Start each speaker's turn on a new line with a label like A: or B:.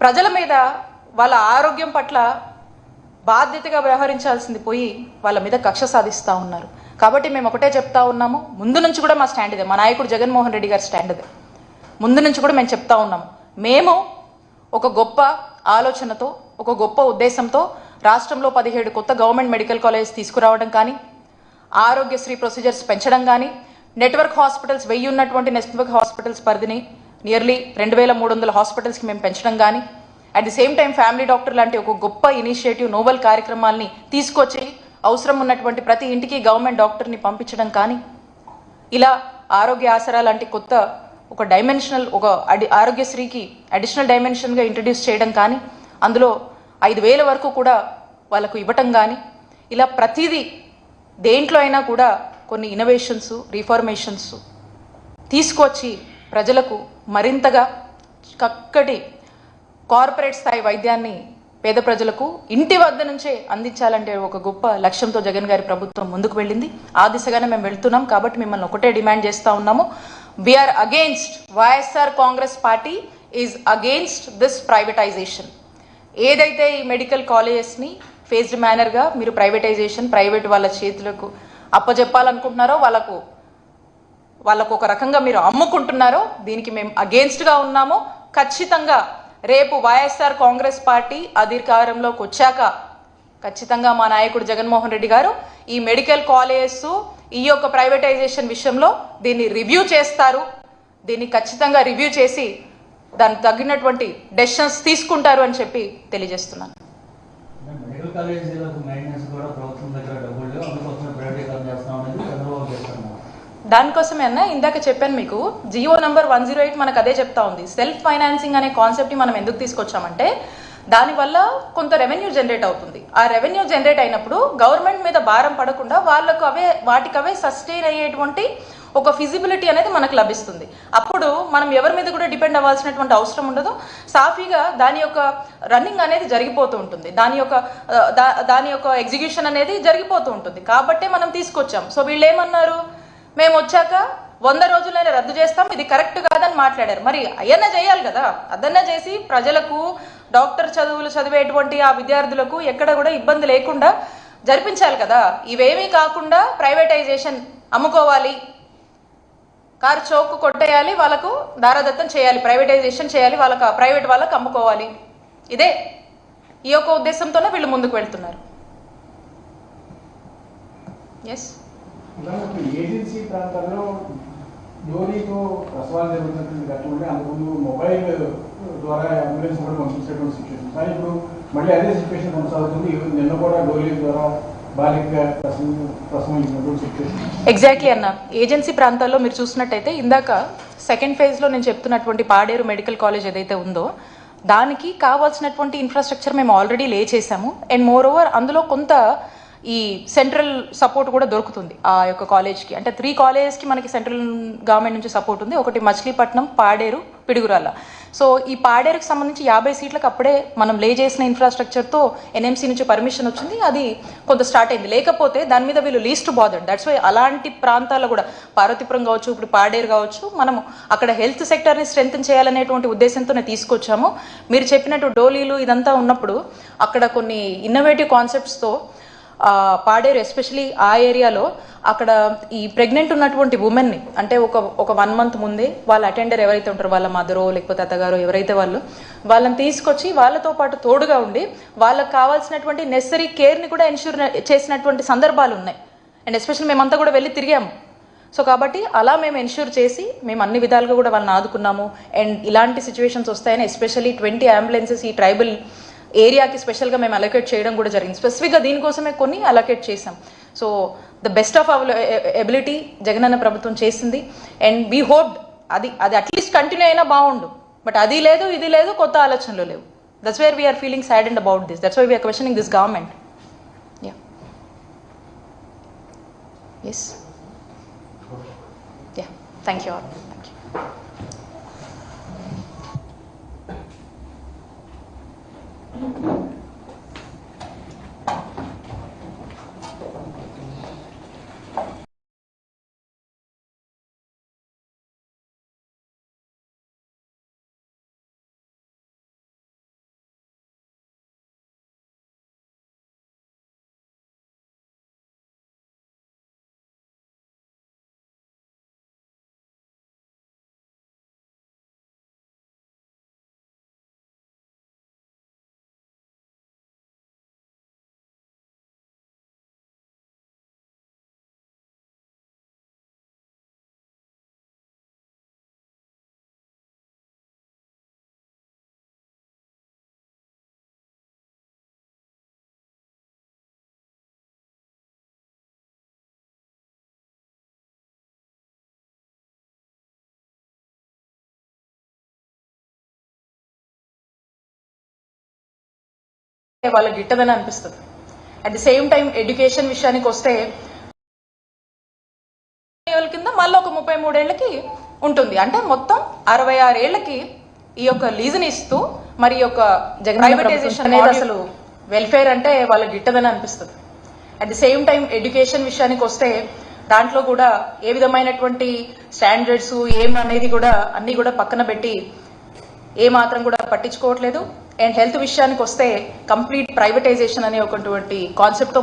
A: ప్రజల మీద వాళ్ళ ఆరోగ్యం పట్ల బాధ్యతగా వ్యవహరించాల్సింది పోయి వాళ్ళ మీద కక్ష సాధిస్తూ ఉన్నారు. కాబట్టి మేము ఒకటే చెప్తా ఉన్నాము, ముందు నుంచి కూడా మా స్టాండ్ ఇదే, మా నాయకుడు జగన్మోహన్ రెడ్డి గారి స్టాండ్ ఇదే. ముందు నుంచి కూడా మేము చెప్తా ఉన్నాము, మేము ఒక గొప్ప ఆలోచనతో, ఒక గొప్ప ఉద్దేశంతో రాష్ట్రంలో 17 కొత్త గవర్నమెంట్ మెడికల్ కాలేజ్ తీసుకురావడం కానీ, ఆరోగ్యశ్రీ ప్రొసీజర్స్ పెంచడం కానీ, నెట్వర్క్ హాస్పిటల్స్ 1000 ఉన్నటువంటి నెట్వర్క్ హాస్పిటల్స్ పరిధిని నియర్లీ 2300 హాస్పిటల్స్కి మేము పెంచడం కానీ, at the same time family doctor లాంటి ఒక గొప్ప ఇనిషియేటివ్ నోవెల్ కార్యక్రమాల్ని తీసుకొచ్చి అవసరం ఉన్నటువంటి ప్రతి ఇంటికి గవర్నమెంట్ డాక్టర్ని పంపించడం కానీ, ఇలా ఆరోగ్య ఆసరా లాంటి కొత్త ఒక డైమెన్షనల్, ఒక ఆరోగ్యశ్రీకి అడిషనల్ డైమెన్షన్గా ఇంట్రడ్యూస్ చేయడం కానీ, అందులో 5000 వరకు కూడా వాళ్ళకు ఇవ్వటం కానీ, ఇలా ప్రతిదీ దేంట్లో అయినా కూడా కొన్ని ఇన్నోవేషన్స్, రిఫార్మేషన్స్ తీసుకొచ్చి ప్రజలకు మరింతగా చక్కటి కార్పొరేట్ స్థాయి వైద్యాన్ని పేద ప్రజలకు ఇంటి వద్ద నుంచే అందించాలంటే ఒక గొప్ప లక్ష్యంతో జగన్ గారి ప్రభుత్వం ముందుకు వెళ్ళింది. ఆ దిశగానే మేము వెళ్తున్నాం. కాబట్టి మిమ్మల్ని ఒకటే డిమాండ్ చేస్తూ ఉన్నాము, we are against, YSR Congress party is against this privatisation. ఏదైతే ఈ మెడికల్ కాలేజెస్ని ఫేజ్డ్ మేనర్గా మీరు ప్రైవేటైజేషన్, ప్రైవేట్ వాళ్ళ చేతులకు అప్పజెప్పాలనుకుంటున్నారో, వాళ్ళకు ఒక రకంగా మీరు అమ్ముకుంటున్నారో, దీనికి మేము అగెయిన్స్ట్గా ఉన్నాము. ఖచ్చితంగా రేపు వైఎస్ఆర్ కాంగ్రెస్ పార్టీ అధికారంలోకి వచ్చాక ఖచ్చితంగా మా నాయకుడు జగన్మోహన్ రెడ్డి గారు ఈ మెడికల్ కాలేజెస్, ఈ యొక్క ప్రైవేటైజేషన్ విషయంలో దీన్ని రివ్యూ చేస్తారు. దీన్ని ఖచ్చితంగా రివ్యూ చేసి దానికి తగినటువంటి డెసిషన్స్ తీసుకుంటారు అని చెప్పి తెలియజేస్తున్నాను. దానికోసమే అన్న ఇందాక చెప్పాను మీకు, జియో నంబర్ 108 మనకు అదే చెప్తా ఉంది. సెల్ఫ్ ఫైనాన్సింగ్ అనే కాన్సెప్ట్ని మనం ఎందుకు తీసుకొచ్చామంటే, దానివల్ల కొంత రెవెన్యూ జనరేట్ అవుతుంది. ఆ రెవెన్యూ జనరేట్ అయినప్పుడు గవర్నమెంట్ మీద భారం పడకుండా వాటికవే సస్టైన్ అయ్యేటువంటి ఒక ఫిజిబిలిటీ అనేది మనకు లభిస్తుంది. అప్పుడు మనం ఎవరి మీద కూడా డిపెండ్ అవ్వాల్సినటువంటి అవసరం ఉండదు. సాఫీగా దాని యొక్క రన్నింగ్ అనేది జరిగిపోతూ ఉంటుంది, దాని యొక్క ఎగ్జిక్యూషన్ అనేది జరిగిపోతూ ఉంటుంది. కాబట్టే మనం తీసుకొచ్చాం. సో వీళ్ళు ఏమన్నారు, మేము వచ్చాక 100 రోజులైనా రద్దు చేస్తాం, ఇది కరెక్ట్ కాదని మాట్లాడారు. మరి అయ్యన్నా చేయాలి కదా, అదన్నా చేసి ప్రజలకు డాక్టర్ చదువులు చదివేటువంటి ఆ విద్యార్థులకు ఎక్కడ కూడా ఇబ్బంది లేకుండా జరిపించాలి కదా. ఇవేమీ కాకుండా ప్రైవేటైజేషన్ అమ్ముకోవాలి, కారు చౌక్ కొట్టేయాలి, వాళ్ళకు దారాదత్తం చేయాలి, ప్రైవేటైజేషన్ చేయాలి, వాళ్ళకు ప్రైవేట్ వాళ్ళకు అమ్ముకోవాలి, ఇదే ఈ యొక్క ఉద్దేశంతోనే వీళ్ళు ముందుకు వెళ్తున్నారు. ఎస్,
B: ఏజెన్సీ ప్రాంతాల్లో డోరీతో ప్రసవాలు జరుగుతున్నటువంటి ఘటనలు అంతకుముందు మొబైల్ ద్వారా అంబులెన్స్ కూడా పంపించేటువంటి సిచ్యువేషన్, కానీ ఇప్పుడు మళ్ళీ అదే సిచ్యువేషన్ కొనసాగుతుంది. నిన్న కూడా డోరీ ద్వారా బాలిక ప్రసవించినటువంటి సిచ్యువేషన్.
A: ఎగ్జాక్ట్లీ అన్న. ఏజెన్సీ ప్రాంతాల్లో మీరు చూసినట్టయితే ఇందాక సెకండ్ ఫేజ్లో నేను చెప్తున్నటువంటి పాడేరు మెడికల్ కాలేజ్ ఏదైతే ఉందో దానికి కావాల్సినటువంటి ఇన్ఫ్రాస్ట్రక్చర్ మేము ఆల్రెడీ లే చేసాము. అండ్ మోర్ ఓవర్ అందులో కొంత ఈ సెంట్రల్ సపోర్ట్ కూడా దొరుకుతుంది ఆ యొక్క కాలేజ్కి. అంటే 3 కాలేజెస్కి మనకి సెంట్రల్ గవర్నమెంట్ నుంచి సపోర్ట్ ఉంది. ఒకటి మచిలీపట్నం, పాడేరు, పిడుగురాళ్ళ. సో ఈ పాడేరుకి సంబంధించి 50 సీట్లకు అప్పుడే మనం లే చేసిన ఇన్ఫ్రాస్ట్రక్చర్తో ఎన్ఎంసీ నుంచి పర్మిషన్ వచ్చింది, అది కొంత స్టార్ట్ అయింది. లేకపోతే దాని మీద వీళ్ళు లీస్ట్ బాదర్డ్. దట్స్ వై అలాంటి ప్రాంతాల్లో కూడా పార్వతీపురం కావచ్చు, ఇప్పుడు పాడేరు కావచ్చు, మనము అక్కడ హెల్త్ సెక్టర్ని స్ట్రెంగ్తన్ చేయాలనేటువంటి ఉద్దేశంతోనే తీసుకొచ్చాము. మీరు చెప్పినట్టు డోలీలు ఇదంతా ఉన్నప్పుడు అక్కడ కొన్ని ఇన్నోవేటివ్ కాన్సెప్ట్స్తో పాడేరు ఎస్పెషలీ ఆ ఏరియాలో అక్కడ ఈ ప్రెగ్నెంట్ ఉన్నటువంటి ఉమెన్ని, అంటే ఒక 1 మంత్ ముందే వాళ్ళ అటెండర్ ఎవరైతే ఉంటారో, వాళ్ళ మదరో లేకపోతే అత్తగారో ఎవరైతే వాళ్ళని తీసుకొచ్చి వాళ్ళతో పాటు తోడుగా ఉండి వాళ్ళకి కావాల్సినటువంటి నెసరీ కేర్ని కూడా ఎన్ష్యూర్ చేసినటువంటి సందర్భాలు ఉన్నాయి. అండ్ ఎస్పెషల్లీ మేమంతా కూడా వెళ్ళి తిరిగాము. సో కాబట్టి అలా మేము ఎన్ష్యూర్ చేసి మేము అన్ని విధాలుగా కూడా వాళ్ళని ఆదుకున్నాము. అండ్ ఇలాంటి సిచ్యువేషన్స్ వస్తాయని ఎస్పెషల్లీ 20 అంబులెన్సెస్ ఈ ట్రైబల్ ఏరియాకి స్పెషల్గా మేము అలొకేట్ చేయడం కూడా జరిగింది. స్పెసిఫిక్గా దీనికోసమే కొన్ని అలొకేట్ చేసాం. So the best of our ability Jagananna ప్రభుత్వం చేసింది. అండ్ వీ హోప్ అది అట్లీస్ట్ కంటిన్యూ అయినా బాగుండు. బట్ అది లేదు, ఇది లేదు, కొత్త ఆలోచనలు లేవు. That's where we are feeling saddened about this. That's why we are questioning this government. Yeah, yes, yeah, thank you all. Thank you. వాళ్ళ గిట్టదని అనిపిస్తుంది. At the same time education విషయానికి వస్తే కింద మళ్ళీ ఒక 33 ఏళ్లకి ఉంటుంది. అంటే మొత్తం 66 ఏళ్లకి ఈ యొక్క లీజుని ఇస్తూ మరి ఈ యొక్క ప్రైవేటైజేషన్ అనేది అసలు వెల్ఫేర్ అంటే వాళ్ళ గిట్టదని అనిపిస్తుంది. At the same time education విషయానికి వస్తే దాంట్లో కూడా ఏ విధమైనటువంటి స్టాండర్డ్స్ ఏం అనేది కూడా అన్ని కూడా పక్కన పెట్టి ఏ మాత్రం కూడా పట్టించుకోవట్లేదు. అండ్ హెల్త్ విషయానికి వస్తే కంప్లీట్ ప్రైవేటైజేషన్ అనే ఒకటువంటి కాన్సెప్ట్